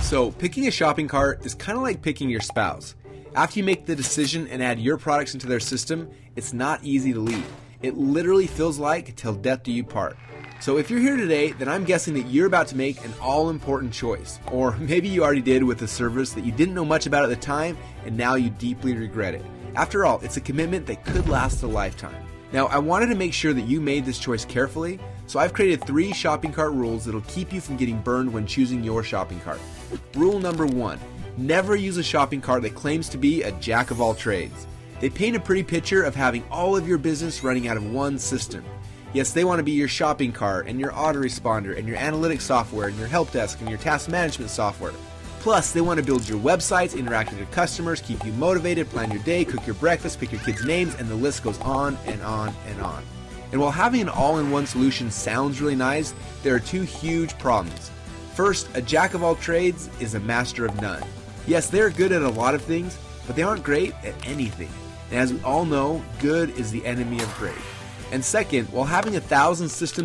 So, picking a shopping cart is kind of like picking your spouse. After you make the decision and add your products into their system, it's not easy to leave. It literally feels like till death do you part. So if you're here today, then I'm guessing that you're about to make an all-important choice. Or maybe you already did with a service that you didn't know much about at the time, and now you deeply regret it. After all, it's a commitment that could last a lifetime. Now, I wanted to make sure that you made this choice carefully, so I've created 3 shopping cart rules that'll keep you from getting burned when choosing your shopping cart. Rule number 1, never use a shopping cart that claims to be a jack of all trades. They paint a pretty picture of having all of your business running out of one system. Yes, they want to be your shopping cart and your autoresponder and your analytics software and your help desk and your task management software. Plus, they want to build your websites, interact with your customers, keep you motivated, plan your day, cook your breakfast, pick your kids' names, and the list goes on and on and on. And while having an all-in-one solution sounds really nice, there are 2 huge problems. First, a jack of all trades is a master of none. Yes, they're good at a lot of things, but they aren't great at anything. And as we all know, good is the enemy of great. And second, while having 1,000 systems